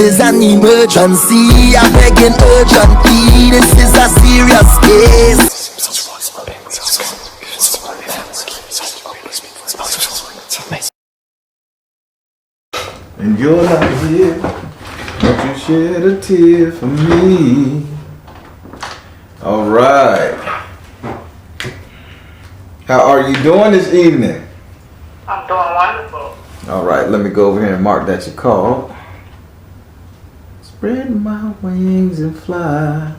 is an emergency. I'm begging urgently. This is a serious case. And you're not here, but you shed a tear for me. All right. How are you doing this evening? I'm doing wonderful. All right, let me go over here and mark that you called. Spread my wings and fly.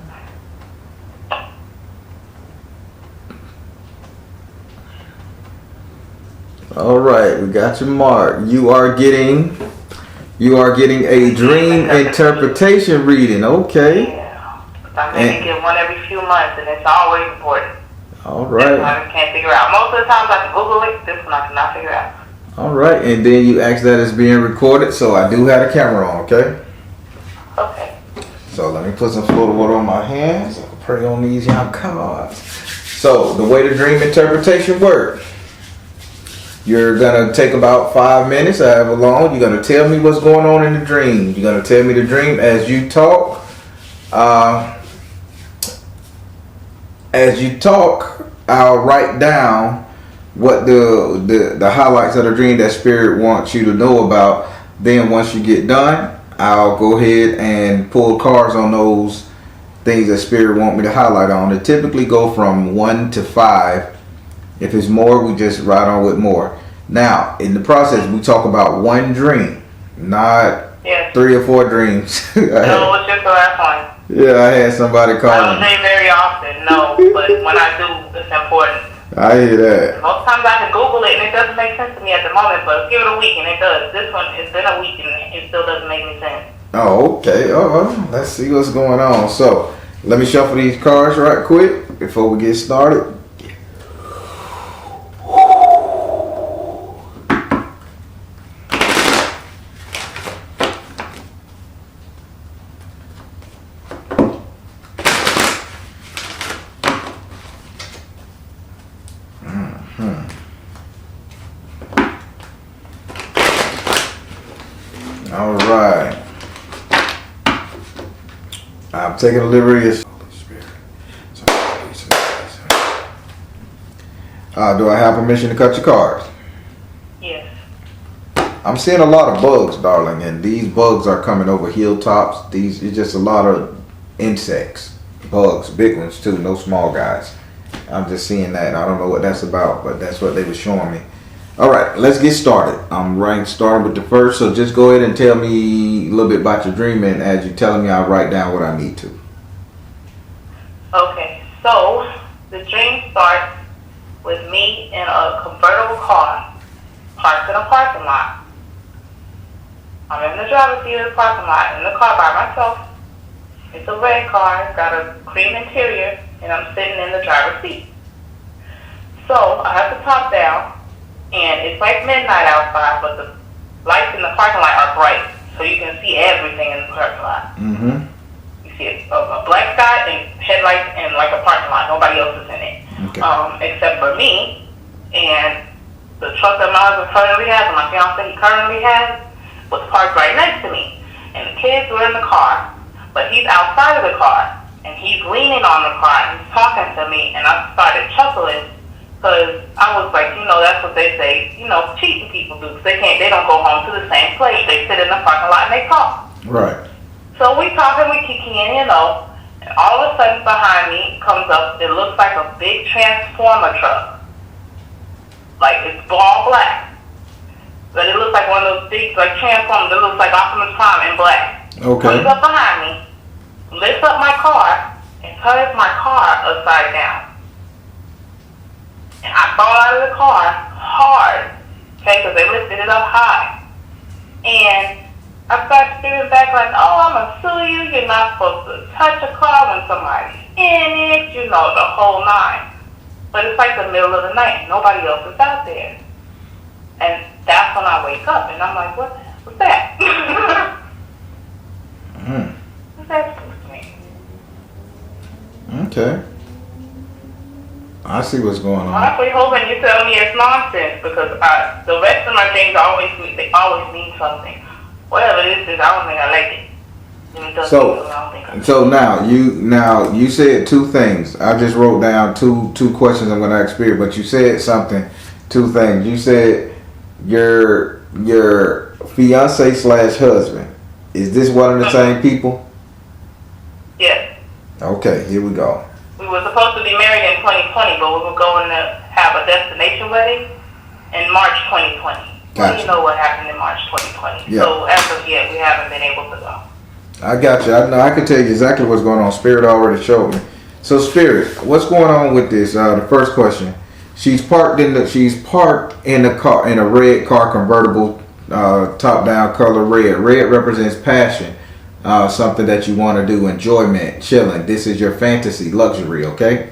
All right, we got you marked. You are getting a dream interpretation reading. Okay. Yeah. I maybe get one every few months, and it's always important. All right. This one I just can't figure out. Most of the times I can Google it. This one I cannot figure out. All right, and then you ask that it's being recorded, so I do have a camera on, okay? Okay. So let me put some floater water on my hands. I'll pray on these young cards. So the way the dream interpretation works, you're gonna take about 5 minutes, however long. You're gonna tell me what's going on in the dream. You're gonna tell me the dream as you talk. As you talk, I'll write down what the highlights of the dream that spirit wants you to know about. Then once you get done, I'll go ahead and pull cards on those things that spirit want me to highlight on. It typically go from 1 to 5. If it's more, we just ride on with more. Now, in the process, we talk about one dream, not 3 or 4 dreams. No, what's just the last one? Yeah, I had somebody call. I don't dream very often, no, but when I do, it's important. I hear that. Most times I can Google it and it doesn't make sense to me at the moment, but give it a week and it does. This one, it's been a week and it still doesn't make any sense. Oh, okay. Let's see what's going on. So, let me shuffle these cards right quick before we get started. All right. I'm taking a liberty. Do I have permission to cut your cards? Yes. I'm seeing a lot of bugs, darling, and these bugs are coming over hilltops. These it's just a lot of insects, bugs, big ones too, no small guys. I'm just seeing that. I don't know what that's about, but that's what they were showing me. All right, let's get started. I'm starting with the first, so just go ahead and tell me a little bit about your dream, and as you're telling me, I'll write down what I need to. Okay, so the dream starts with me in a convertible car parked in a parking lot. I'm in the driver's seat of the parking lot in the car by myself. It's a red car, it's got a cream interior, and I'm sitting in the driver's seat. So I have the top down. And it's like midnight outside, but the lights in the parking lot are bright, so you can see everything in the parking lot. Mm-hmm. You see a black sky and headlights and like a parking lot. Nobody else is in it, Okay. Except for me and the truck that my husband currently has and my fiance currently has was parked right next to me. And the kids were in the car, but he's outside of the car and he's leaning on the car and he's talking to me, and I started chuckling. Because I was like, that's what they say, cheating people do. Because they don't go home to the same place. They sit in the parking lot and they talk. Right. So we talking, we kicking, and all of a sudden behind me comes up, it looks like a big transformer truck. Like it's all black. But it looks like one of those big, like transformers. It looks like Optimus Prime in black. Okay. Comes up behind me, lifts up my car, and turns my car upside down. And I fall out of the car hard, okay, because they lifted it up high. And I started spinning back like, I'm going to sue you. You're not supposed to touch a car when somebody's in it, the whole 9. But it's like the middle of the night. Nobody else is out there. And that's when I wake up, and I'm like, what's that? What's that supposed to mean? Okay. I see what's going on. I'm actually hoping you tell me it's nonsense, because the rest of my things always mean something. Whatever this is, I don't think I like it. So now you said two things. I just wrote down two questions I'm going to ask Spirit, but you said something, two things. You said your fiance / husband. Is this one of the same people? Yes. Okay, here we go. We were supposed to be married in 2020, but we were going to have a destination wedding in March 2020. Gotcha. Well, you know what happened in March 2020. Yeah. So as of yet, we haven't been able to go. I got you. I know. I can tell you exactly what's going on. Spirit already showed me. So, Spirit, what's going on with this? The first question. She's parked in the car, in a red car convertible, top down color red. Red represents passion, something that you want to do, enjoyment, chilling. This is your fantasy, luxury. Okay.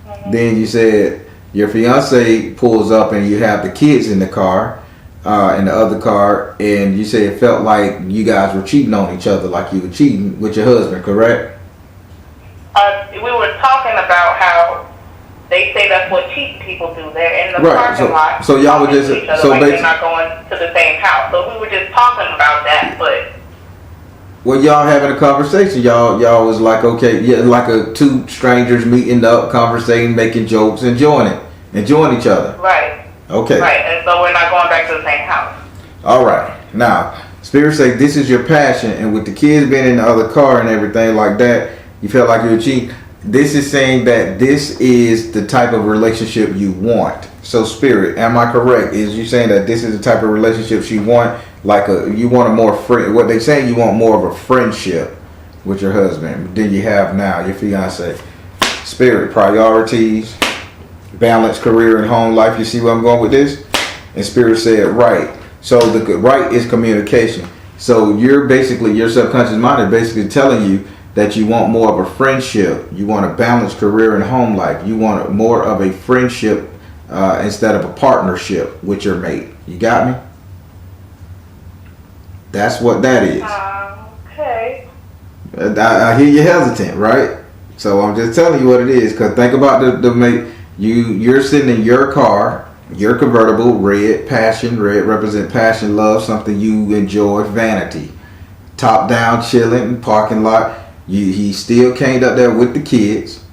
Mm-hmm. Then you said your fiance pulls up and you have the kids in the car. In the other car, and you say it felt like you guys were cheating on each other, like you were cheating with your husband, correct? We were talking about how they say that's what cheap people do. They're in the parking lot. So y'all were just like they're not going to the same house. So we were just talking about that, but. Well, y'all having a conversation. Y'all was like, okay, yeah, like two strangers meeting up, conversating, making jokes, enjoying each other. Right. Okay. Right, and so we're not going back to the same house. All right. Now, Spirit say this is your passion, and with the kids being in the other car and everything like that, you felt like you were cheating. This is saying that this is the type of relationship you want. So, Spirit, am I correct? Is you saying that this is the type of relationship you want? Like you want a more friend? What they saying, you want more of a friendship with your husband than you have now, your fiance. Spirit, priorities. Balance, career, and home life. You see where I'm going with this? And Spirit said right. So the right is communication. So your subconscious mind is basically telling you that you want more of a friendship. You want a balanced career and home life. You want more of a friendship instead of a partnership with your mate. You got me? That's what that is. Okay. I hear you hesitant, right? So I'm just telling you what it is. Because think about the mate. You're sitting in your car, your convertible, red, passion, red represent passion, love, something you enjoy, vanity. Top down, chilling, parking lot. He still came up there with the kids.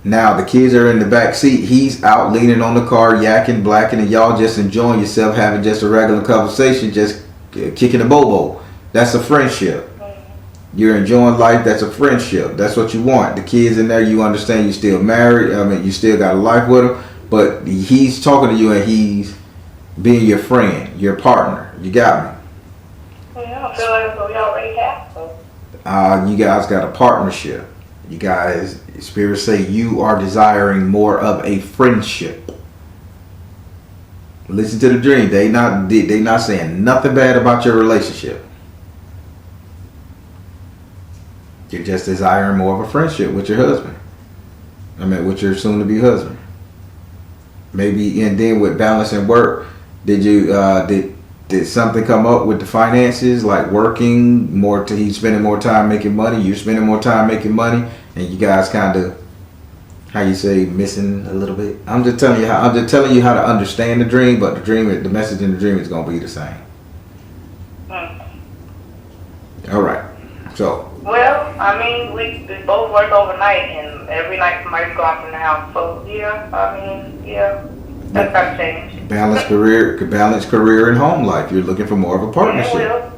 Now the kids are in the back seat. He's out leaning on the car, yakking, blacking, and y'all just enjoying yourself, having just a regular conversation, just kicking a bobo. That's a friendship. You're enjoying life. That's a friendship. That's what you want. The kids in there, you understand you're still married. I mean, you still got a life with him. But he's talking to you and he's being your friend, your partner. You got me? Yeah, I feel like we already have to. You guys got a partnership. You guys, Spirit say you are desiring more of a friendship. Listen to the dream. They not saying nothing bad about your relationship. You're just desiring more of a friendship with your husband. I mean, with your soon-to-be husband. Maybe, and then with balance and work, did something come up with the finances, like working more? He's spending more time making money. You're spending more time making money, and you guys kind of, how you say, missing a little bit. I'm just telling you how to understand the dream, but the message in the dream is gonna be the same. All right, so. Well, I mean, we both work overnight, and every night somebody's gone from the house. So yeah, that's got to change. Balanced career and home life. You're looking for more of a partnership.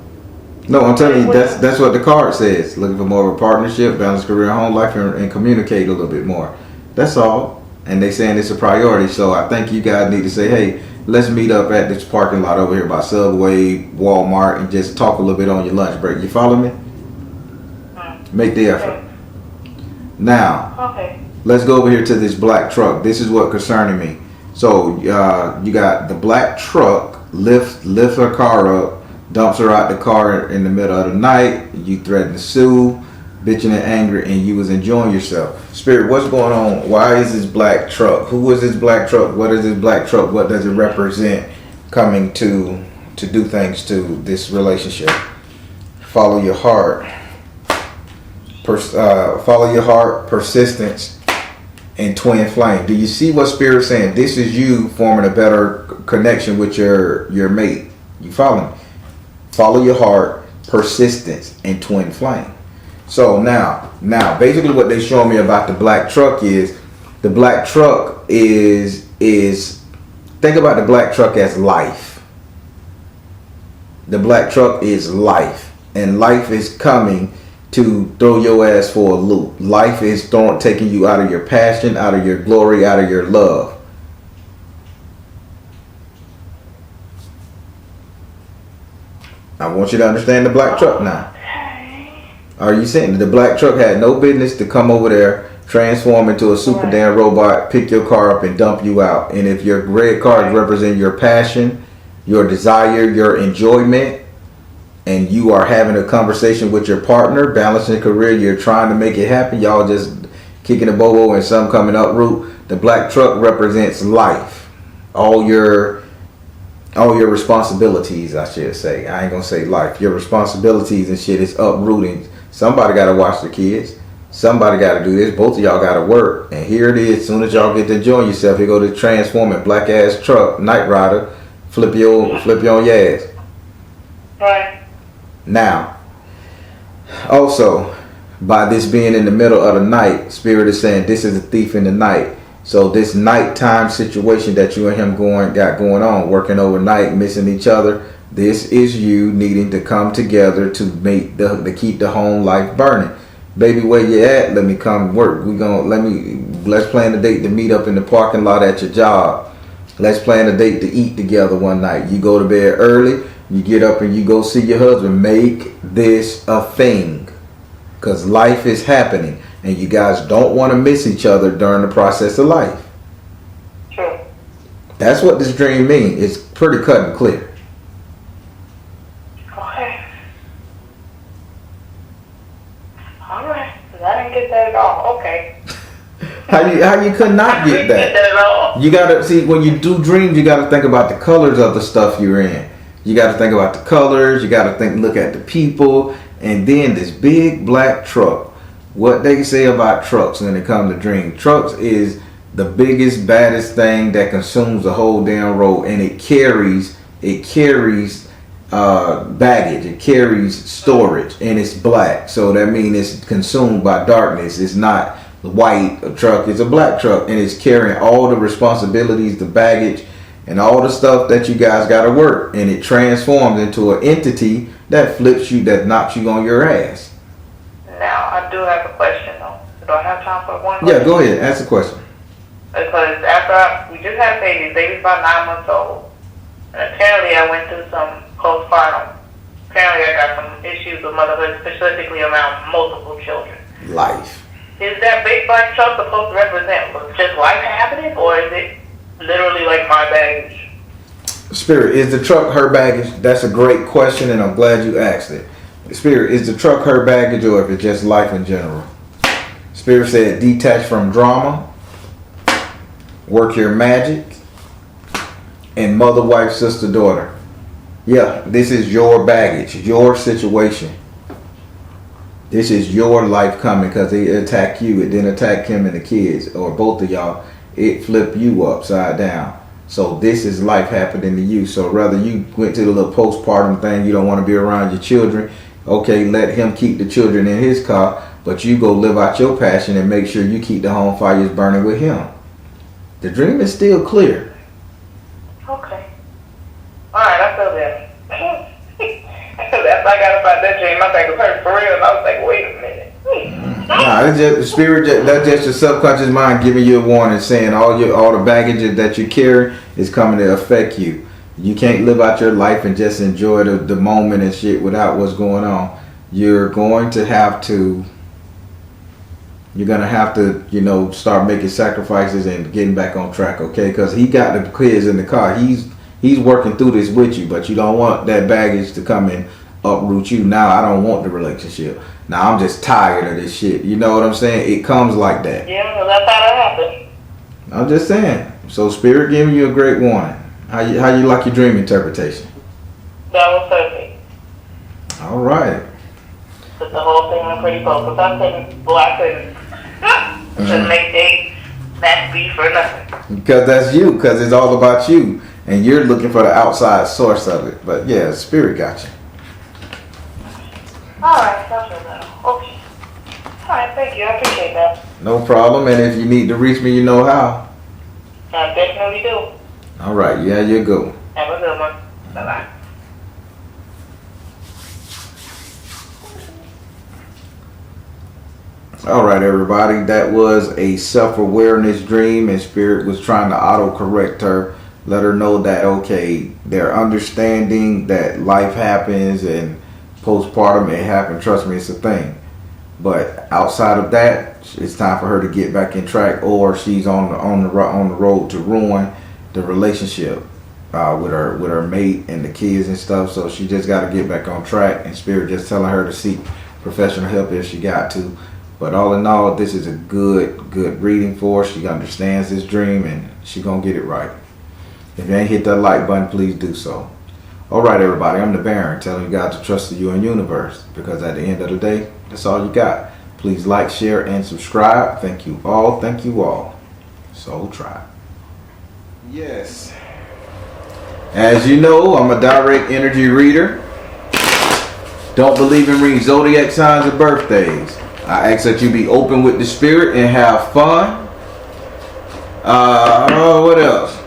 No, I'm telling you, that's what the card says. Looking for more of a partnership, balanced career and home life, and communicate a little bit more. That's all. And they saying it's a priority. So I think you guys need to say, hey, let's meet up at this parking lot over here by Subway, Walmart, and just talk a little bit on your lunch break. You follow me? Make the effort. Now, let's go over here to this black truck. This is what concerning me. So you got the black truck lifts her car up, dumps her out the car in the middle of the night. You threaten to sue, bitching and angry, and you was enjoying yourself. Spirit, what's going on? Why is this black truck? Who is this black truck? What is this black truck? What does it represent coming to do things to this relationship? Follow your heart. Follow your heart, persistence, and twin flame. Do you see what Spirit's saying? This is you forming a better connection with your mate. You follow me? Follow your heart, persistence, and twin flame. So now basically what they showing me about the black truck is think about the black truck as life. The black truck is life, and life is coming to throw your ass for a loop. Life is taking you out of your passion, out of your glory, out of your love. I want you to understand the black truck now. Are you saying the black truck had no business to come over there, transform into a super damn robot, pick your car up and dump you out? And if your red cards represent your passion, your desire, your enjoyment, and you are having a conversation with your partner, balancing career, you're trying to make it happen, y'all just kicking a bobo and some coming uproot. The black truck represents life. All your responsibilities, I should say. I ain't gonna say life. Your responsibilities and shit is uprooting. Somebody gotta watch the kids. Somebody gotta do this. Both of y'all gotta work. And here it is. As soon as y'all get to enjoy yourself, you go to transforming black ass truck, Night Rider, flip you on your ass. Right. Now, also, by this being in the middle of the night, Spirit is saying this is a thief in the night. So this nighttime situation that you and him got going on, working overnight, missing each other, this is you needing to come together to keep the home life burning. Baby, where you at? Let me come work. Let's plan a date to meet up in the parking lot at your job. Let's plan a date to eat together one night. You go to bed early, you get up and you go see your husband. Make this a thing, because life is happening. And you guys don't want to miss each other during the process of life. True. That's what this dream means. It's pretty cut and clear. Okay. Alright. I didn't get that at all. Okay. How you could not get that? At all. You gotta see, when you do dreams, you gotta think about the colors of the stuff you're in. You gotta think about the colors. You gotta look at the people, and then this big black truck. What they say about trucks when it comes to dream. Trucks is the biggest, baddest thing that consumes the whole damn road, and it carries baggage, it carries storage, and it's black. So that means it's consumed by darkness. It's not white truck, it's a black truck, and it's carrying all the responsibilities, the baggage, and all the stuff that you guys got to work. And it transforms into an entity that flips you, that knocks you on your ass. Now, I do have a question, though. Do I have time for one question? Yeah, go ahead. Ask the question. Because we just had babies. Baby's about 9 months old. And apparently I went through some postpartum. Apparently I got some issues with motherhood, specifically around multiple children. Life. Is that big black truck supposed to represent just life happening, or is it literally like my baggage? Spirit, is the truck her baggage? That's a great question, and I'm glad you asked it. Spirit, is the truck her baggage, or if it's just life in general? Spirit said, detach from drama, work your magic, and mother, wife, sister, daughter. Yeah, this is your baggage, your situation. This is your life coming, because it attacked you. It didn't attack him and the kids, or both of y'all. It flipped you upside down. So this is life happening to you. So rather you went to the little postpartum thing, you don't want to be around your children. Okay, let him keep the children in his car, but you go live out your passion and make sure you keep the home fires burning with him. The dream is still clear. Okay. Alright, I feel that. After I got about that dream, I think it hurt for real, and I was like, wait a minute. Nah, it's just the spirit. That's just your subconscious mind giving you a warning, saying all the baggage that you carry is coming to affect you. You can't live out your life and just enjoy the moment and shit without what's going on. You're going to have to, start making sacrifices and getting back on track, okay? Because he got the kids in the car. He's working through this with you, but you don't want that baggage to come and uproot you. Now I don't want the relationship. Now I'm just tired of this shit. You know what I'm saying? It comes like that. Yeah, well, that's how that happened. I'm just saying. So Spirit giving you a great warning. How you like your dream interpretation? That was perfect. All right. But the whole thing went pretty close. Because I couldn't make dates that be for nothing. Because that's you. Because it's all about you. And you're looking for the outside source of it. But yeah, Spirit got you. Alright, that's better. Okay. Alright, thank you. I appreciate that. No problem. And if you need to reach me, you know how. I definitely do. All right. Yeah, you're good. Have a good one. Bye-bye. All right, everybody. That was a self-awareness dream, and Spirit was trying to auto-correct her, let her know that, okay, they're understanding that life happens and postpartum, it happened. Trust me, it's a thing. But outside of that, it's time for her to get back in track, or she's on the road to ruin the relationship with her mate and the kids and stuff. So she just got to get back on track, and Spirit just telling her to seek professional help if she got to. But all in all, this is a good reading for her. She understands this dream, and she gonna get it right. If you ain't hit that like button, please do so. All right, everybody, I'm the Baron, telling you guys to trust the you and universe, because at the end of the day, that's all you got. Please like, share, and subscribe. Thank you all. Thank you all. Soul Tribe. Yes. As you know, I'm a direct energy reader. Don't believe in reading zodiac signs or birthdays. I ask that you be open with the spirit and have fun. What else?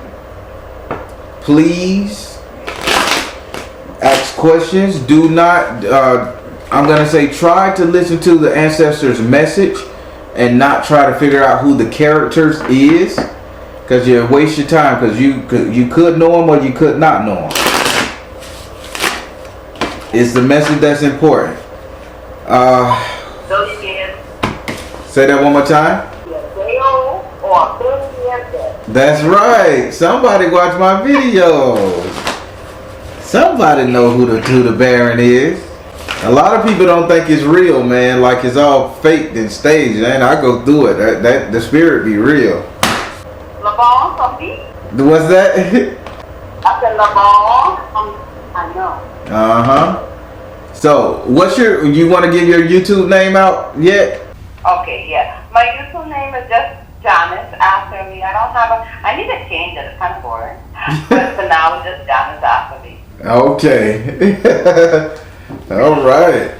Please ask questions. Do not, I'm going to say, try to listen to the ancestors' message and not try to figure out who the characters is, because you waste your time, because you could know them or you could not know them. It's the message that's important. Say that one more time. That's right. Somebody watch my videos. Somebody know who the Baron is. A lot of people don't think it's real, man. Like it's all faked and staged. And I go through it. That the spirit be real. What's that? I said I know. So, you want to give your YouTube name out yet? Okay, yeah. My YouTube name is just Janice after me. I need to change it. It's kind of boring. But for now, it's just Janice after me. Okay. All right.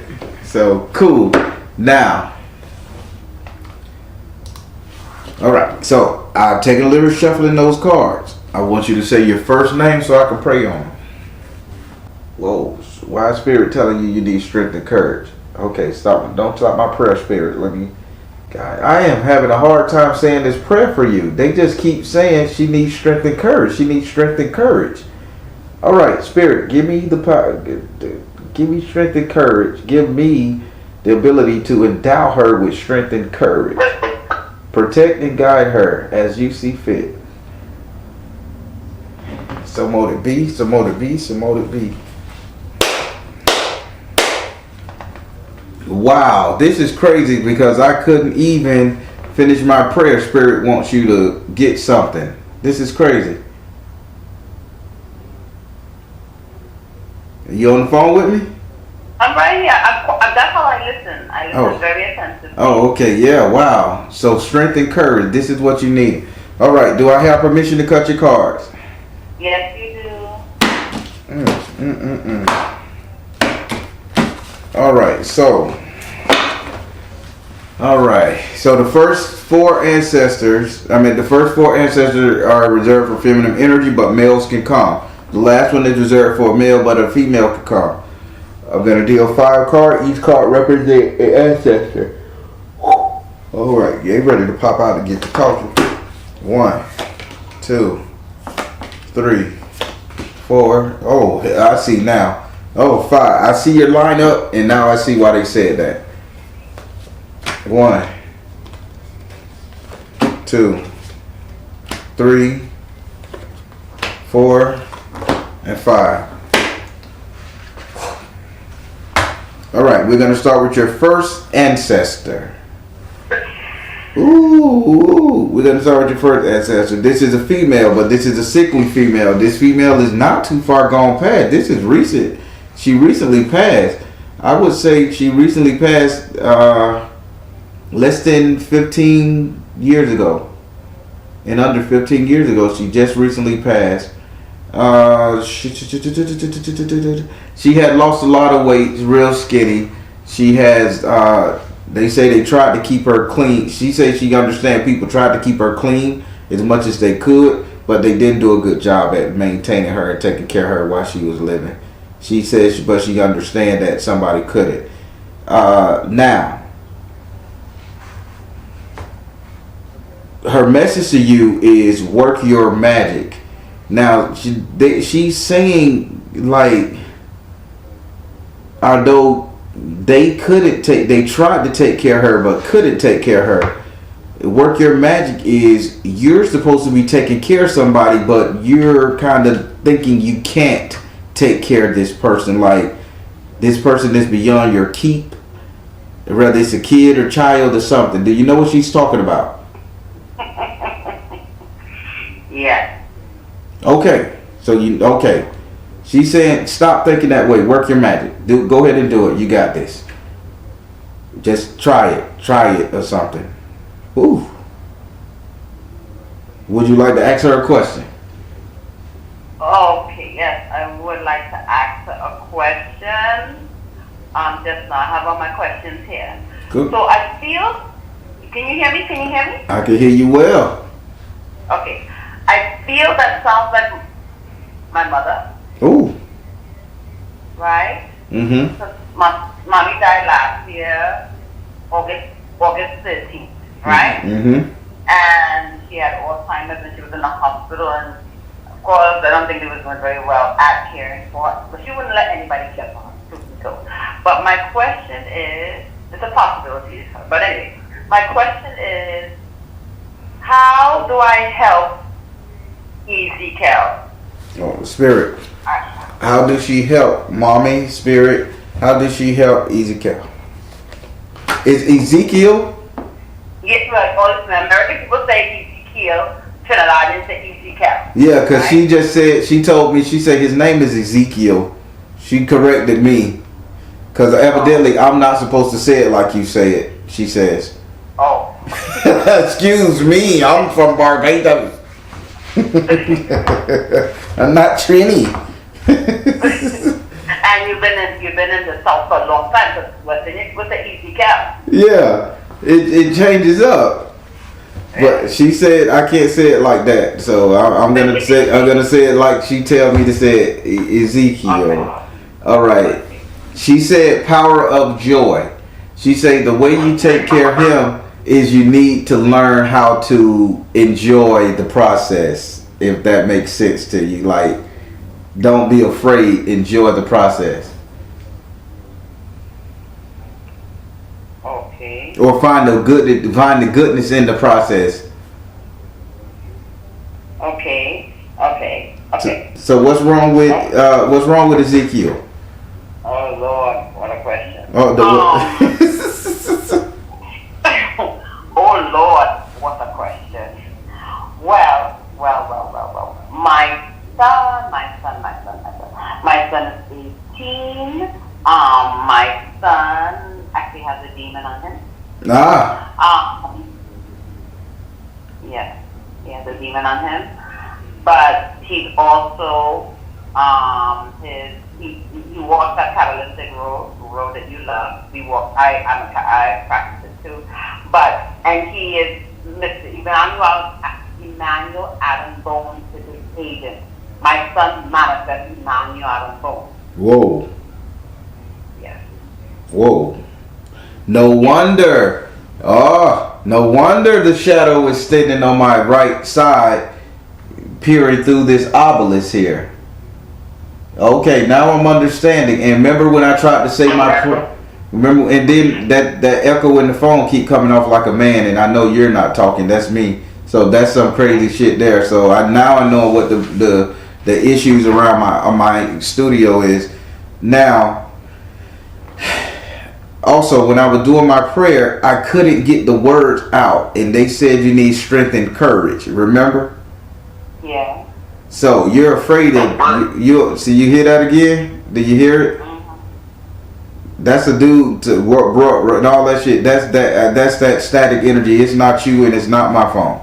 So, cool. Now. All right. So, I've taken a little shuffling those cards. I want you to say your first name so I can pray on them. Whoa. Why is Spirit telling you need strength and courage? Okay, stop. Don't stop my prayer, Spirit. God, I am having a hard time saying this prayer for you. They just keep saying she needs strength and courage. She needs strength and courage. All right, Spirit, give me the power. Give me strength and courage. Give me the ability to endow her with strength and courage. Protect and guide her as you see fit. So mote it be, so mote it be, so mote it be. Wow, this is crazy because I couldn't even finish my prayer. Spirit wants you to get something. This is crazy. Are you on the phone with me? I'm right here. That's how I listen. I listen very attentively. Oh, okay. Yeah, wow. So strength and courage. This is what you need. All right. Do I have permission to cut your cards? Yes, you do. All right. So the first four ancestors are reserved for feminine energy, but males can come. The last one is reserved for a male, but a female can come. I'm going to deal 5 cards. Each card represents an ancestor. All right. Get ready to pop out and get the coffee. 1, 2, 3, 4. Oh, I see now. Oh, 5. I see your line up, and now I see why they said that. 1, 2, 3, 4, and 5. All right, we're going to start with your first ancestor. Ooh, we're going to start with your first ancestor. This is a female, but this is a sickly female. This female is not too far gone past. This is recent. She recently passed. I would say she recently passed less than 15 years ago. And under 15 years ago, she just recently passed. She had lost a lot of weight, real skinny. She has. They say they tried to keep her clean. She says she understands people tried to keep her clean as much as they could, but they didn't do a good job at maintaining her and taking care of her while she was living. She says, but she understands that somebody couldn't. Now, her message to you is work your magic. Now, she's saying, like, although they tried to take care of her, but couldn't take care of her. Work your magic is you're supposed to be taking care of somebody, but you're kind of thinking you can't take care of this person. Like, this person is beyond your keep, whether it's a kid or child or something. Do you know what she's talking about? Yeah. Okay. Okay. She's saying, stop thinking that way. Work your magic. Go ahead and do it. You got this. Just try it. Try it or something. Ooh. Would you like to ask her a question? Okay, yes, I would like to ask her a question. Just now, I have all my questions here. Good. So I feel, can you hear me? Can you hear me? I can hear you well. Okay. I feel that sounds like my mother. Ooh. Right? Mm-hmm. Mommy died last year, August 13th, right? Mm-hmm. And she had Alzheimer's and she was in the hospital, and of course I don't think they were doing very well at caring for her, but she wouldn't let anybody care for her, truth be told. But my question is, it's a possibility, but anyway, my question is, how do I help Ezekiel? Oh, Spirit. How does she help Mommy, Spirit? How does she help Ezekiel? Is Ezekiel? Yes, right. All the American people say Ezekiel. Trinidadians say Ezekiel. Yeah, because right? she just said, she told me, she said his name is Ezekiel. She corrected me. Because evidently I'm not supposed to say it like you say it, she says. Oh. Excuse me, I'm from Barbados. I'm not Trini. And you've been in the South for a long time. So what's the Ezekiel? Yeah, it changes up. But she said I can't say it like that, so I'm gonna say it like she tell me to say it, Ezekiel. Okay. All right. She said power of joy. She said the way you take care of him is you need to learn how to enjoy the process, if that makes sense to you. Like, don't be afraid, enjoy the process. Okay. Or find the goodness in the process. Okay. So what's wrong with Ezekiel? Oh Lord, what a question. Oh, oh Lord, what a question. Well. My son is 18. My son actually has a demon on him. Yes, he has a demon on him. But he's also he walks that catalytic road that you love. I practice it too. And he is Mr. Emmanuel Adam Bones is his agent. My son manifests Emmanuel Adam Bones. Whoa. Yes. Whoa. No wonder. Oh, no wonder the shadow is standing on my right side, peering through this obelisk here. Okay, now I'm understanding. And remember when I tried to say my prayer? Remember, and then that echo in the phone keep coming off like a man, and I know you're not talking. That's me. So that's some crazy shit there. So I know what the issues around my studio is. Now, also when I was doing my prayer, I couldn't get the words out, and they said you need strength and courage. Remember? Yeah. So you're afraid of you. See, you hear that again? Did you hear it? That's a dude to work and all that shit. That's that static energy. It's not you and it's not my phone.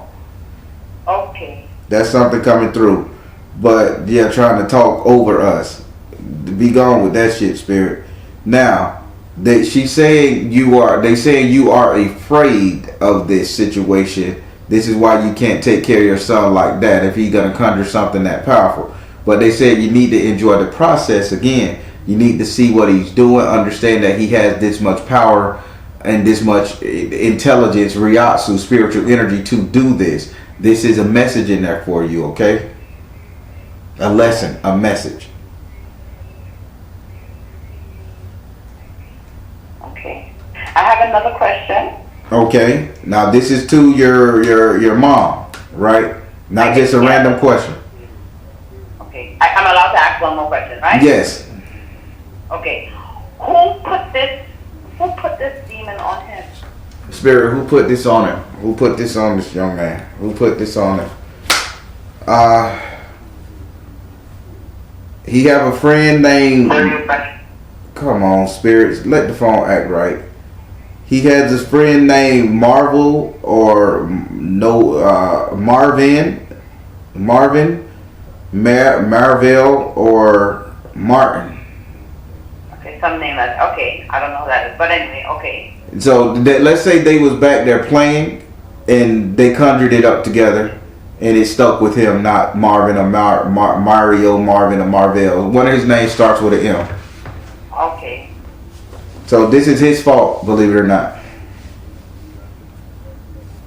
Okay. That's something coming through. But yeah, trying to talk over us. Be gone with that shit, Spirit. Now, She's saying you are. They saying you are afraid of this situation. This is why you can't take care of your son like that if he's gonna conjure something that powerful. But they said you need to enjoy the process again. You need to see what he's doing, understand that he has this much power and this much intelligence, Ryatsu, spiritual energy to do this. This is a message in there for you, okay? A lesson, a message. Okay. I have another question. Okay. Now this is to your mom, right? Not just a random question. Okay. I'm allowed to ask one more question, right? Yes. Okay. Who put this demon on him? Spirit, who put this on him? Who put this on this young man? Who put this on him? He have a friend named... Come on, spirits. Let the phone act right. He has his friend named Marvel or Marvin, Marvell or Martin. Okay, some name like, okay, I don't know who that is, but anyway, okay. So let's say they was back there playing and they conjured it up together and it stuck with him, not Marvin or Mario, Marvin or Marvell. One of his names starts with an M. Okay. So this is his fault, believe it or not.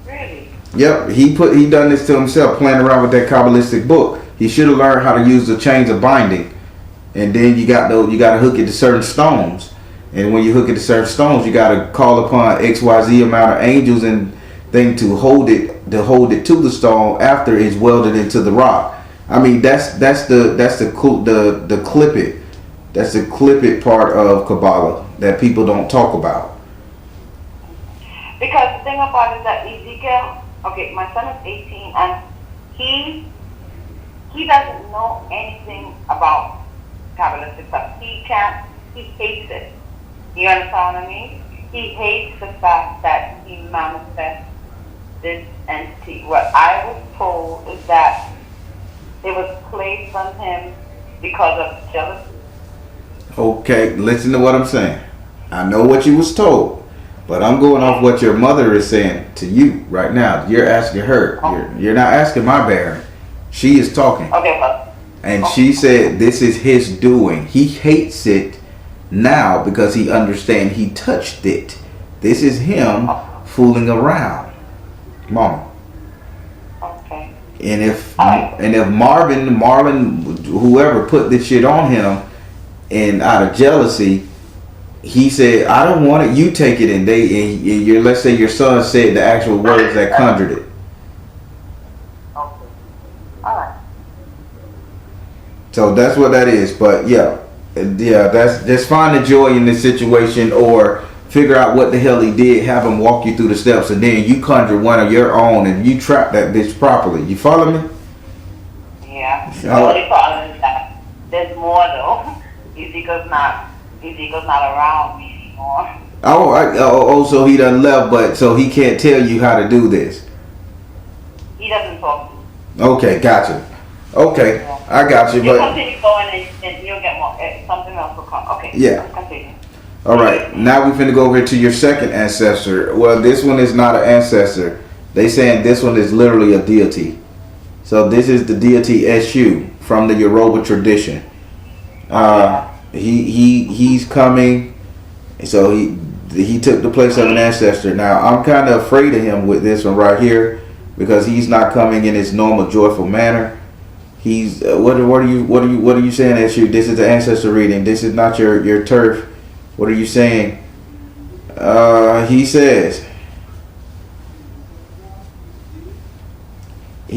Really? Yep, he done this to himself, playing around with that Kabbalistic book. He should have learned how to use the chains of binding. And then you got to hook it to certain stones. And when you hook it to certain stones, you got to call upon XYZ amount of angels and thing to hold it to the stone after it's welded into the rock. I mean, that's the clip it. That's the clip it part of Kabbalah that people don't talk about. Because the thing about it is that Ezekiel, okay, my son is 18 and he doesn't know anything about Kabbalistic stuff. He hates it. You understand what I mean? He hates the fact that he manifests this entity. What I was told is that it was placed on him because of jealousy. Okay, listen to what I'm saying. I know what you was told, but I'm going off what your mother is saying to you right now. You're asking her. You're not asking my Baron. She is talking. Okay, well. And she said this is his doing. He hates it now because he understands he touched it. This is him fooling around, Mama. Okay. And if Marlon, whoever put this shit on him, and out of jealousy, he said, "I don't want it. You take it." And let's say your son said the actual words that conjured it. Okay. All right. So that's what that is. But yeah, that's just find the joy in this situation, or figure out what the hell he did. Have him walk you through the steps, and then you conjure one of your own, and you trap that bitch properly. You follow me? Yeah. The only problem is that there's more though. Ezekiel's not around me anymore. So he done left, but so he can't tell you how to do this. He doesn't talk to me. Okay, gotcha. Okay, yeah. I got you. You'll continue going and you'll get more. Something else will come. Okay. Yeah. Continue. All right. Now we're finna go over to your second ancestor. Well, this one is not an ancestor. They saying this one is literally a deity. So this is the deity Eshu from the Yoruba tradition. He's coming, so he took the place of an ancestor. Now I'm kind of afraid of him with this one right here because he's not coming in his normal joyful manner. He's what are you saying, Eshu? This is the ancestor reading. This is not your turf. What are you saying? He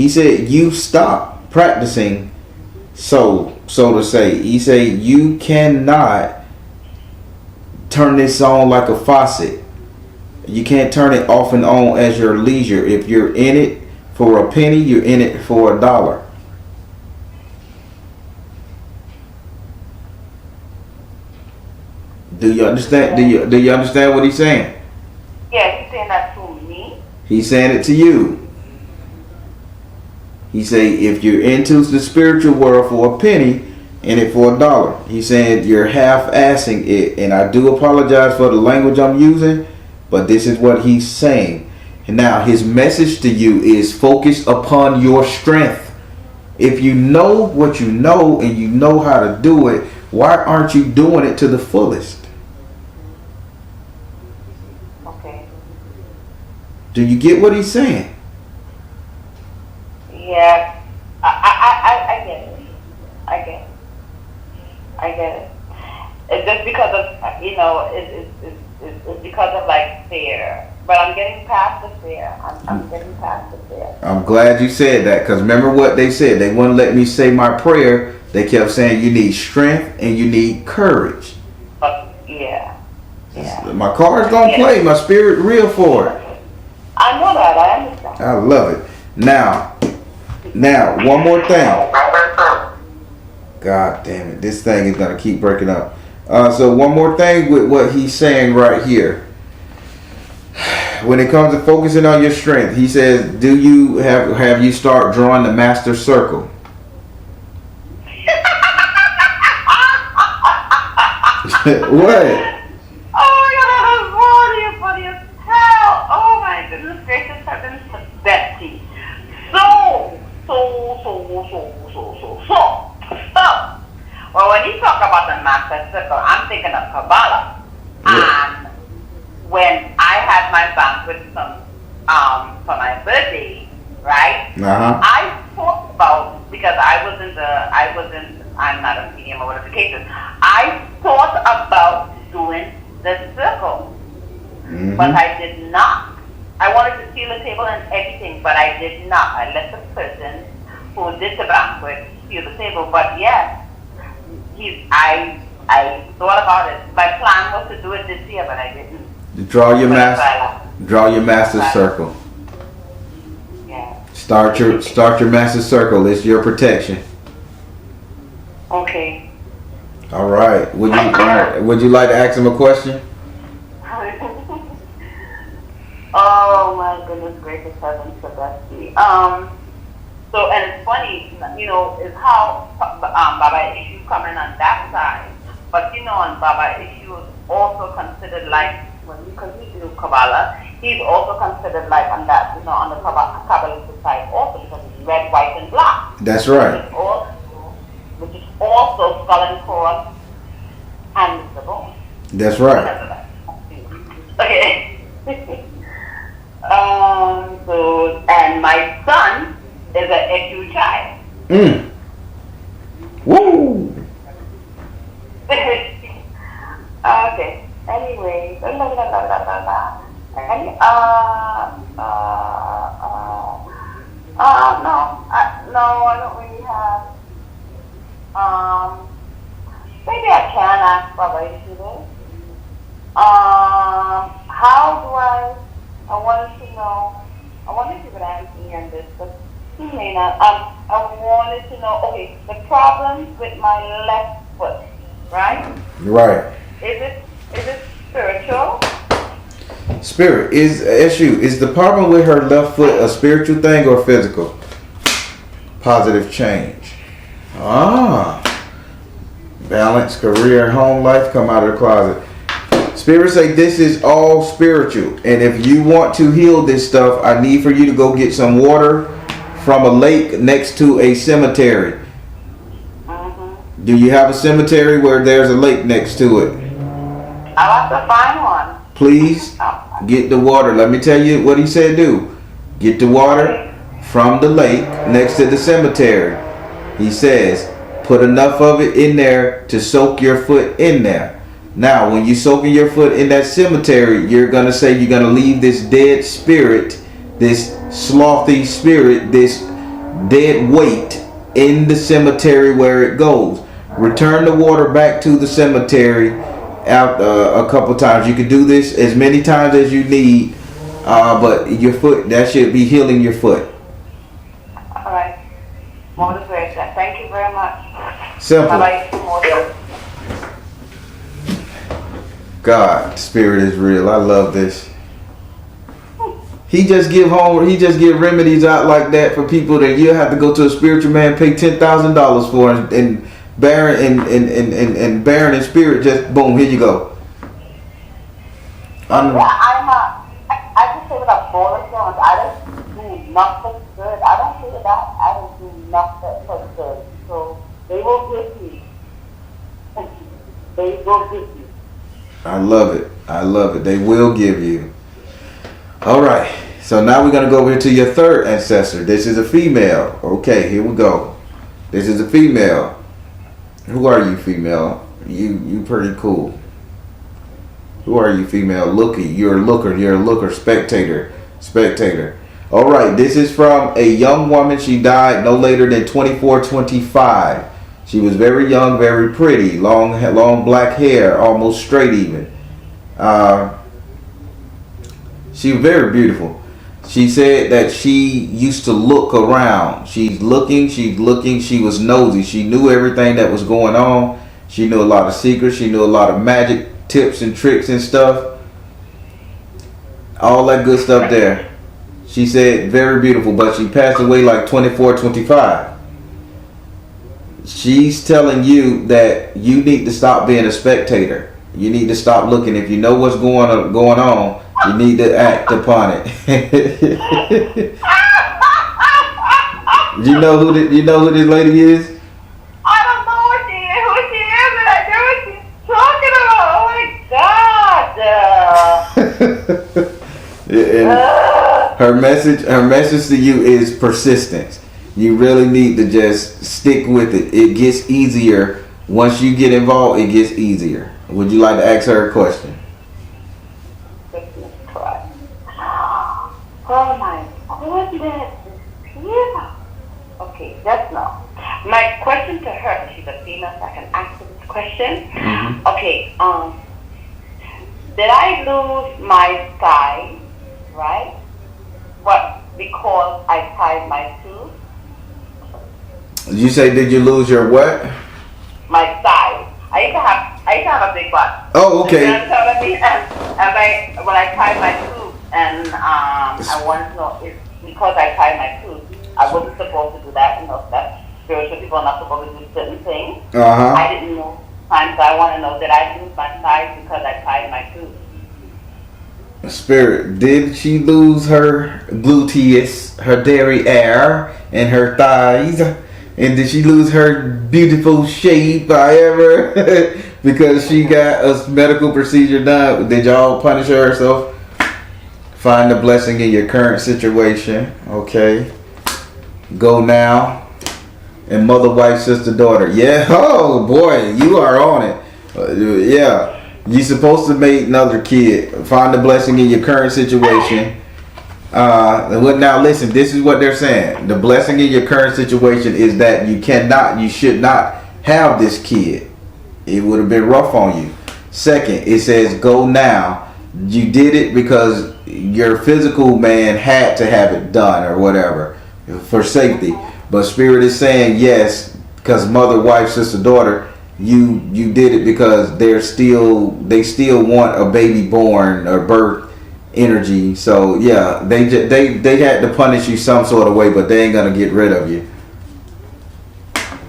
said you stop practicing. So to say, he say you cannot turn this on like a faucet. You can't turn it off and on as your leisure. If you're in it for a penny, you're in it for $1. Do you understand? Do you understand what he's saying? Yeah, he's saying that to me. He's saying it to you. He say if you're into the spiritual world for a penny, in it for $1. He's saying you're half-assing it, and I do apologize for the language I'm using, but this is what he's saying. And now his message to you is focus upon your strength. If you know what you know and you know how to do it, why aren't you doing it to the fullest? Okay. Do you get what he's saying? Yeah, I get it. I get it. It's just because of, it's because of like fear. But I'm getting past the fear. I'm getting past the fear. I'm glad you said that, because remember what they said. They wouldn't let me say my prayer. They kept saying you need strength and you need courage. Yeah. My car's gonna play. My spirit real for it. I know that. I understand. I love it. Now, one more thing. God damn it. This thing is going to keep breaking up. So one more thing with what he's saying right here. When it comes to focusing on your strength, he says, do you have you start drawing the master circle? What? Oh my God, that's funny as hell. Oh my goodness gracious, heavens, Betsy. So. Well, when you talk about the master circle, I'm thinking of Kabbalah. Yeah. And when I had my banquet for my birthday, right? Uh-huh. I thought about, because I'm not a medium or whatever the case is, I thought about doing the circle. Mm-hmm. But I did not. I wanted to seal the table and everything, but I did not. I let the person who did the banquet seal the table. But yes, I thought about it. My plan was to do it this year, but I didn't. Draw your master circle. Yeah. Start your master circle. It's your protection. Okay. All right. Would you like to ask him a question? Oh my goodness gracious heavens, Sebastian. So, and it's funny, is how Baba Issue coming on that side. But on Baba Issue is also considered like, because we do Kabbalah, he's also considered like on that, on the Kabbalah side also, because it's red, white, and black. That's right. Which is also skull and cross and the bone. That's right. Okay. So, and my son is an SU child. Woo! Okay. Anyway, and, no, I don't really have. Maybe I can ask Baba if you do. How do I wanted to know, I wonder if you could answer me on this, but he may not. I wanted to know, okay, the problem with my left foot, right? Right. Is it spiritual? Spirit is the problem with her left foot a spiritual thing or physical? Positive change. Balance, career, home life, come out of the closet. Spirit say this is all spiritual, and if you want to heal this stuff, I need for you to go get some water from a lake next to a cemetery. Mm-hmm. Do you have a cemetery where there's a lake next to it? I'll have to find one. Please get the water. Let me tell you what he said do. Get the water from the lake next to the cemetery. He says put enough of it in there to soak your foot in there. Now, when you're soaking your foot in that cemetery, you're going to say you're going to leave this dead spirit, this slothy spirit, this dead weight in the cemetery where it goes. Return the water back to the cemetery out a couple times. You can do this as many times as you need, but your foot, that should be healing your foot. All right. Motivation. Thank you very much. Simple. Bye-bye. God, spirit is real. I love this. He just give remedies out like that for people that you have to go to a spiritual man, pay $10,000 for, and Baron and Baron and Spirit, just boom, here you go. I just say with a ball of stones, I don't do nothing good. I don't say that. I don't do nothing for good. So they will give me. They will give you. I love it. I love it. They will give you. All right. So now we're going to go over to your third ancestor. This is a female. Okay, here we go. This is a female. Who are you, female? You pretty cool. Who are you, female? Looky. You're a looker. You're a looker. Spectator. Spectator. All right. This is from a young woman. She died no later than 24, 25. She was very young, very pretty. Long black hair, almost straight even. She was very beautiful. She said that she used to look around. She's looking. She was nosy. She knew everything that was going on. She knew a lot of secrets. She knew a lot of magic tips and tricks and stuff. All that good stuff there. She said very beautiful, but she passed away like 24, 25. She's telling you that you need to stop being a spectator. You need to stop looking. If you know what's going on, you need to act upon it. You know who this lady is? I don't know who she is, and I know what she's talking about. Oh my God. And her message to you is persistence. You really need to just stick with it. It gets easier once you get involved. It gets easier. Would you like to ask her a question? Oh my goodness. Yeah. Okay, that's no. My question to her, she's a female, so I can ask her this question. Mm-hmm. Okay, did I lose my thigh, right? What? Because I tied my tooth? You say, did you lose your what? My thigh. I used to have a big butt. Oh, okay. You know what I'm telling me? And when I tied my tooth, and I wanted to know if because I tied my tooth, I wasn't supposed to do that. You know, that spiritual people are not supposed to do certain things. Uh-huh. I didn't know. Sometimes I want to know that I lose my thigh because I tied my tooth. Spirit, did she lose her gluteus, her derriere, and her thighs? And did she lose her beautiful shape, however, because she got a medical procedure done? Did y'all punish her or so? Find the blessing in your current situation. Okay. Go now. And mother, wife, sister, daughter. Yeah. Oh, boy. You are on it. Yeah. You're supposed to make another kid. Find the blessing in your current situation. Now listen, this is what they're saying. The blessing in your current situation is that you should not have this kid. It would have been rough on you. Second, it says go now. You did it because your physical man had to have it done or whatever for safety. But Spirit is saying yes, because mother, wife, sister, daughter, you did it because they still want a baby born or birth energy. So yeah, they had to punish you some sort of way, but they ain't gonna get rid of you.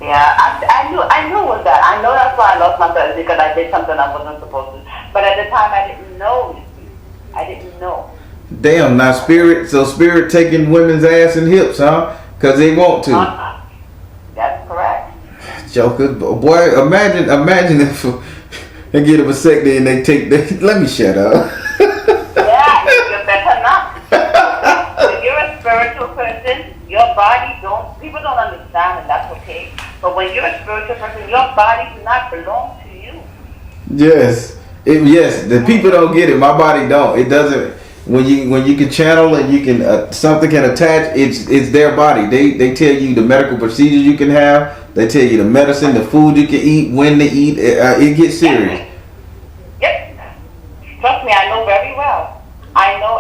Yeah, I knew it was that. I know that's why I lost my son, because I did something I wasn't supposed to. But at the time, I didn't know. I didn't know. Damn, now Spirit. So Spirit taking women's ass and hips, huh? Because they want to. That's correct. Joker, boy, imagine if they get a vasectomy and they take. Let me shut up. Yeah, you better not. When you're a spiritual person, your body people don't understand, and that's okay. But when you're a spiritual person, your body does not belong to you. Yes. Yes, the people don't get it. My body don't. It doesn't. When you can channel and you can something can attach, it's their body. They tell you the medical procedures you can have. They tell you the medicine, the food you can eat, when to eat. It gets serious. Yep. Trust me, I know very well. I know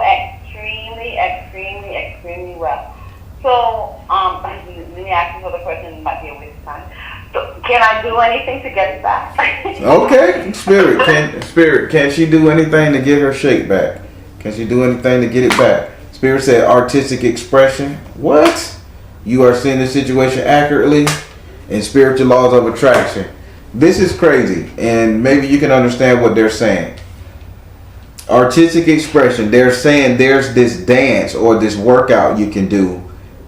extremely well. So, let me ask you another question. It might be a waste of time. So, can I do anything to get it back? Okay, Spirit, can she do anything to get her shape back? Can she do anything to get it back? Spirit said artistic expression. What? You are seeing the situation accurately. and spiritual laws of attraction. This is crazy, and maybe you can understand what they're saying. Artistic expression. They're saying there's this dance or this workout you can do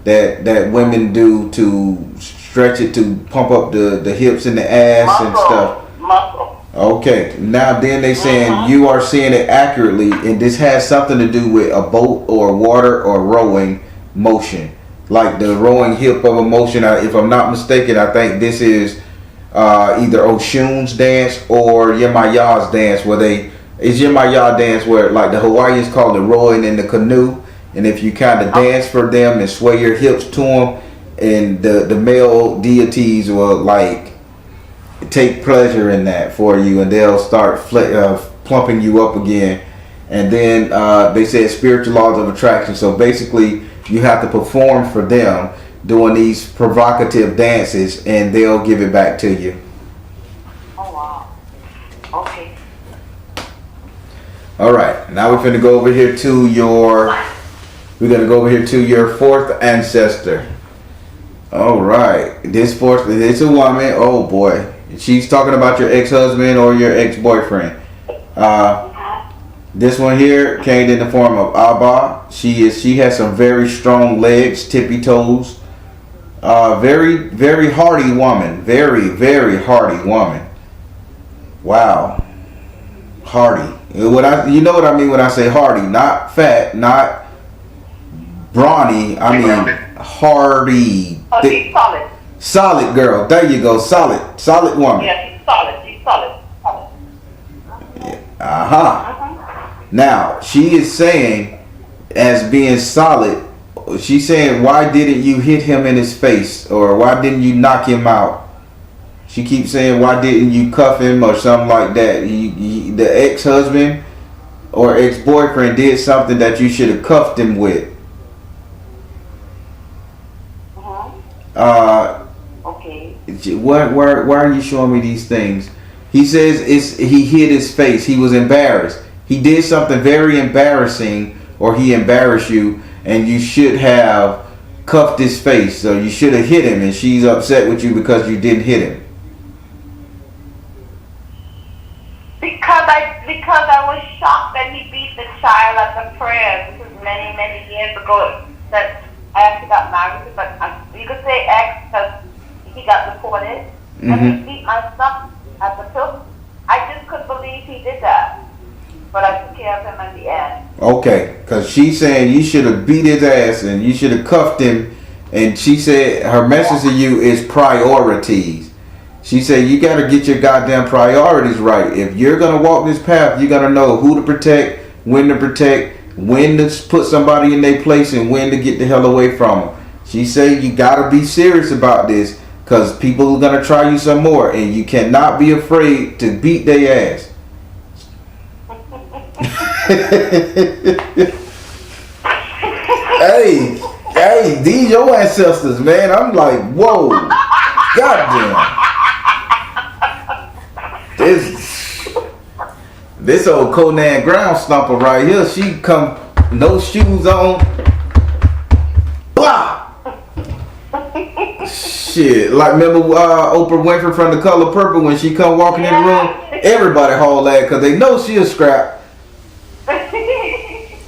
that women do to stretch it, to pump up the hips and the ass and stuff. Muscle. Okay, now then they saying you are seeing it accurately, and this has something to do with a boat or water or rowing motion, like the rowing hip of a motion. If I'm not mistaken, I think this is either Oshun's dance or Yemaya's dance, it's Yemaya dance where like the Hawaiians call it rowing in the canoe, and if you kind of dance for them and sway your hips to them, and the male deities will like take pleasure in that for you, and they'll start plumping you up again. And then they said spiritual laws of attraction. So basically you have to perform for them doing these provocative dances, and they'll give it back to you. Oh wow. Okay. All right, now we're going to go over here to your fourth ancestor. All right, this fourth, it's a woman. Oh boy, she's talking about your ex-husband or your ex-boyfriend. This one here came in the form of Abba. She has some very strong legs, tippy toes. Very, very hardy woman. Very, very hardy woman. Wow, hardy. You know what I mean when I say hardy? Not fat, not brawny. I mean hardy. Oh, she's solid. Solid girl. There you go. Solid woman. Yeah, she's solid. Now she is saying, as being solid, she's saying, why didn't you hit him in his face, or why didn't you knock him out? She keeps saying, why didn't you cuff him or something like that? The ex-husband or ex-boyfriend did something that you should have cuffed him with. Okay. Why are you showing me these things? He says he hid his face. He was embarrassed. He did something very embarrassing, or he embarrassed you, and you should have cuffed his face. So you should have hit him, and she's upset with you because you didn't hit him. Because I was shocked that he beat the child at the prayer. This was many, many years ago that I actually got married to, but you could say ex because he got deported. And he beat my son at the pilgrim. I just couldn't believe he did that. But I took care of him at the end. Okay, because she's saying you should have beat his ass and you should have cuffed him. And she said her message to you is priorities. She said you got to get your goddamn priorities right. If you're going to walk this path, you got to know who to protect, when to put somebody in their place, and when to get the hell away from them. She said you got to be serious about this, because people are going to try you some more, and you cannot be afraid to beat their ass. Hey, these your ancestors, man. I'm like, whoa, goddamn. This old Conan ground stomper right here. She come, no shoes on. Blah. Shit, like remember Oprah Winfrey from The Color Purple, when she come walking in the room, everybody haul that because they know she a scrap.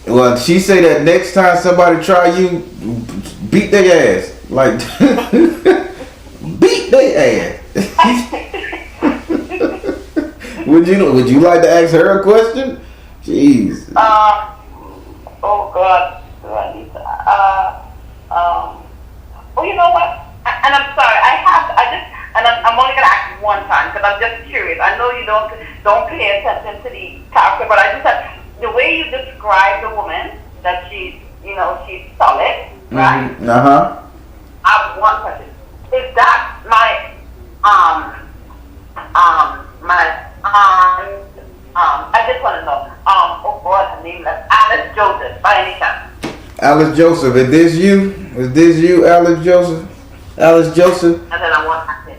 Well, she say that next time somebody try you, beat their ass. Like, beat their ass. Would you like to ask her a question? Jeez. Oh God. Well, you know what? And I'm sorry. I'm only gonna ask one time because I'm just curious. I know you don't pay attention to the character, but I just have, the way you describe the woman, that she's solid, right? Mm-hmm. Uh-huh. I have one question. Is that my I just want to know. Oh God, her name is Alice Joseph, by any chance? Alice Joseph, is this you, Alice Joseph? Alice Joseph? And then I want to say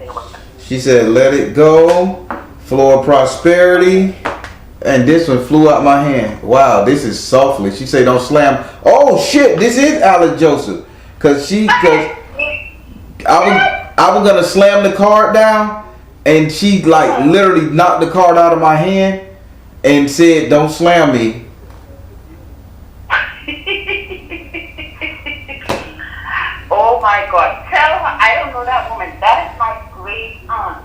She said, let it go, flow of prosperity. And this one flew out my hand. Wow, this is softly. She said, don't slam. Oh shit, this is Alice Joseph. I I was gonna slam the card down, and she like literally knocked the card out of my hand and said, "Don't slam me." Oh my God! Tell her I don't know that woman. That is my great aunt.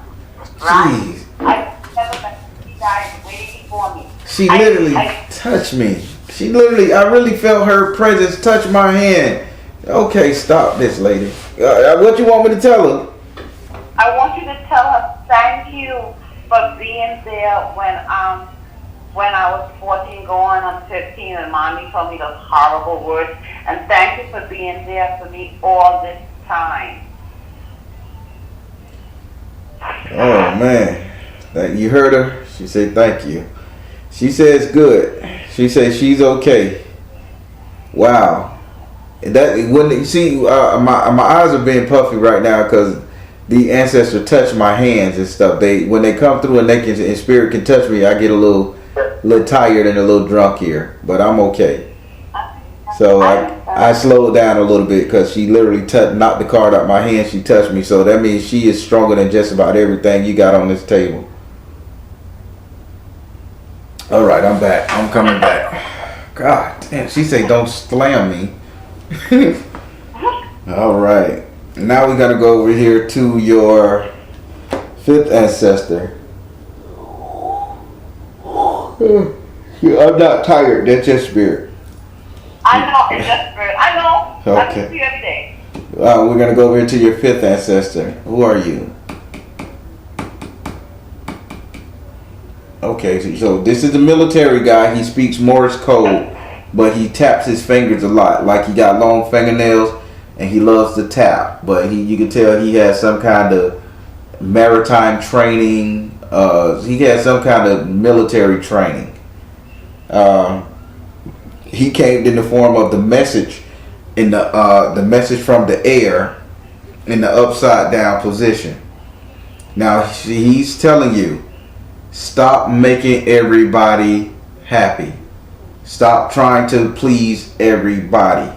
Right? Jeez. I never met she died way before me. She literally touched me. She literally, I really felt her presence touch my hand. Okay, stop this, lady. What you want me to tell her? I want you to tell her thank you for being there when I was 14 going on 15 and mommy told me those horrible words. And thank you for being there for me all this time. Oh man, you heard her. She said thank you. She says good. She says she's okay. Wow. That when you see my eyes are being puffy right now because the ancestor touched my hands and stuff. When they come through and they can in spirit can touch me, I get a little tired and a little drunk here, but I'm okay. So I slowed down a little bit because she literally knocked the card out my hand. She touched me, so that means she is stronger than just about everything you got on this table. All right, I'm back. I'm coming back. God damn, she say don't slam me. All right, now we gotta go over here to your fifth ancestor. I'm not tired. That's just spirit. I know, it's just spirit. I know. Okay. I see you every day. We're gonna go over to your fifth ancestor. Who are you? Okay, so this is a military guy. He speaks Morse code, but he taps his fingers a lot. Like he got long fingernails, and he loves to tap. But you can tell he has some kind of maritime training. He has some kind of military training. He came in the form of the message in the message from the air in the upside down position. Now he's telling you, stop making everybody happy. Stop trying to please everybody.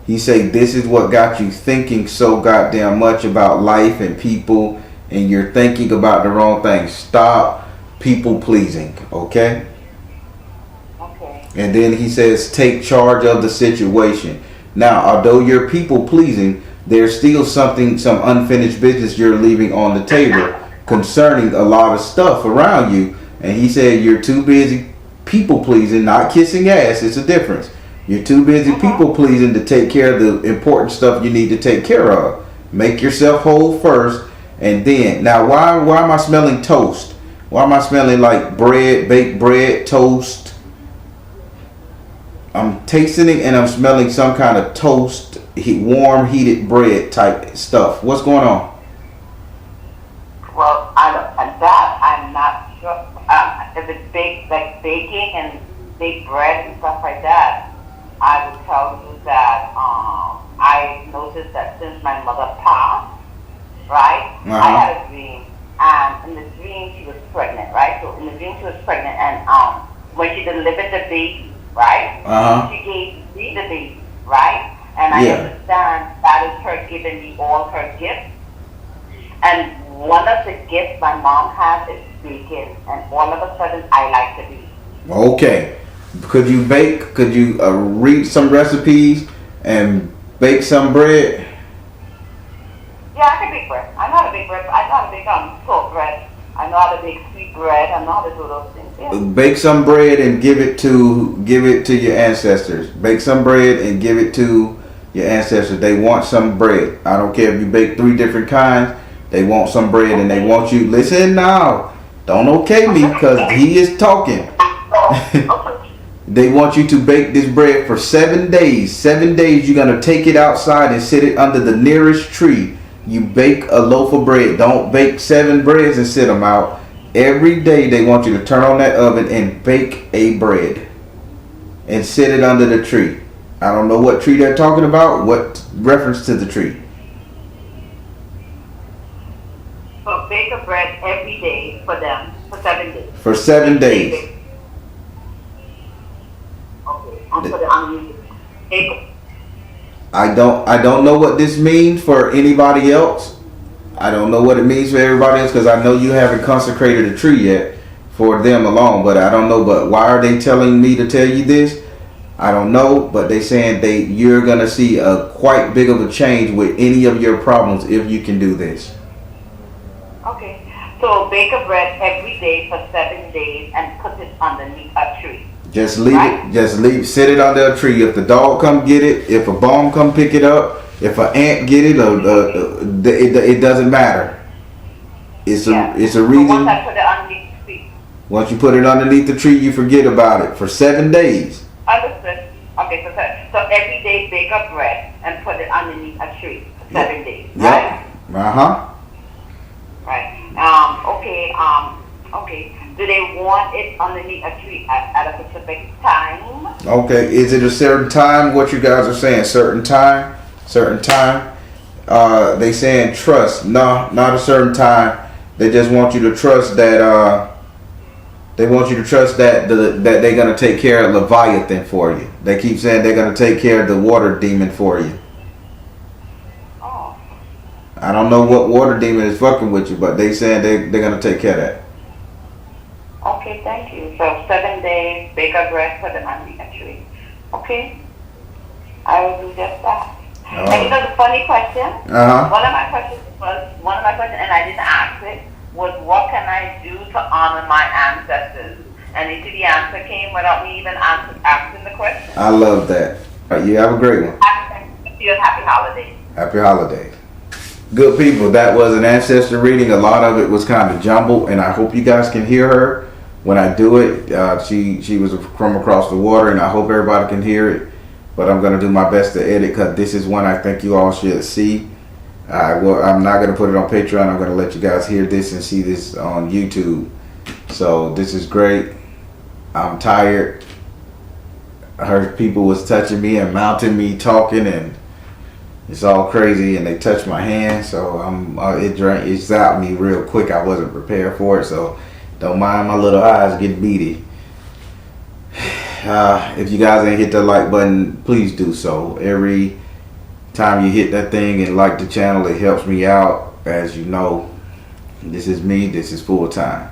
He say this is what got you thinking so goddamn much about life and people, and you're thinking about the wrong things. Stop people pleasing, okay? Okay. And then he says take charge of the situation. Now, although you're people pleasing, there's still some unfinished business you're leaving on the table concerning a lot of stuff around you. And he said you're too busy people pleasing, not kissing ass. It's a difference. You're too busy people pleasing to take care of the important stuff you need to take care of. Make yourself whole first, and then. Now, why am I smelling toast? Why am I smelling like bread, baked bread, toast? I'm tasting it and I'm smelling some kind of toast, warm heated bread type stuff. What's going on? Well, I'm not sure. If it's baked, like baking and baked bread and stuff like that, I would tell you that I noticed that since my mother passed, right, I had a dream, and in the dream she was pregnant, right? So in the dream she was pregnant, and when she delivered the baby, right, she gave me the baby, right? And I understand that is her giving me all her gifts. And one of the gifts my mom has is baking, and all of a sudden I like to bake. Okay. Could you bake? Could you read some recipes and bake some bread? Yeah, I can bake bread. I know how to bake bread. I know how to bake salt bread. I know how to bake sweet bread. I know how to do those things. Yeah. Bake some bread and give it to your ancestors. Bake some bread and give it to your ancestors. They want some bread. I don't care if you bake 3 different kinds. They want some bread, and they want you. Listen now. Don't okay me, because he is talking. They want you to bake this bread for 7 days. 7 days you're going to take it outside and sit it under the nearest tree. You bake a loaf of bread. Don't bake 7 breads and sit them out. Every day they want you to turn on that oven and bake a bread. And sit it under the tree. I don't know what tree they're talking about. What reference to the tree? So bake a bread every day for them for 7 days. For 7 days. Okay. And for the unused. I don't know what this means for anybody else, I don't know what it means for everybody else because I know you haven't consecrated a tree yet for them alone, but I don't know. But why are they telling me to tell you this? I don't know, but they saying you're gonna see a quite big of a change with any of your problems if you can do this. Okay. So bake a bread every day for 7 days and put it underneath a tree. Just leave it. Just sit it under a tree. If the dog come get it, if a bomb come pick it up, if an ant get it, it doesn't matter. It's a reason. So once I put it underneath the tree. Once you put it underneath the tree, you forget about it for 7 days. Understood. Okay, so every day bake a bread and put it underneath a tree for 7 days. Right? Right. Right. Okay. Do they want it underneath a tree at a specific time? Okay. Is it a certain time? What you guys are saying? Certain time? They saying trust. No, not a certain time. They just want you to trust that. They want you to trust that they're gonna take care of Leviathan for you. They keep saying they're gonna take care of the water demon for you. Oh. I don't know what water demon is fucking with you, but they saying they're gonna take care of that. Okay, thank you. So 7 days, bake a bread, put it underneath a tree. Okay. I will do just that. And you know the funny question? One of my questions, and I didn't ask it, was what can I do to honor my ancestors? And you see the answer came without me even asking the question. I love that. All right, you have a great one. Happy Thanksgiving, happy holidays. Happy holidays. Good people, that was an ancestor reading. A lot of it was kind of jumbled, and I hope you guys can hear her when I do it. She was from across the water, and I hope everybody can hear it. But I'm going to do my best to edit because this is one I think you all should see. I'm not going to put it on Patreon. I'm going to let you guys hear this and see this on YouTube. So this is great. I'm tired. I heard people was touching me and mounting me, talking, and it's all crazy. And they touched my hand, so it zapped me real quick. I wasn't prepared for it, so don't mind my little eyes getting beady. If you guys ain't hit the like button, please do so. Every time you hit that thing and like the channel, it helps me out. As you know, this is me. This is full time.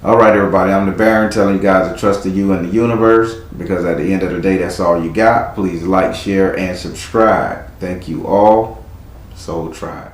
All right, everybody. I'm the Baron telling you guys to trust in you and the universe, because at the end of the day, that's all you got. Please like, share, and subscribe. Thank you all. Soul Tribe.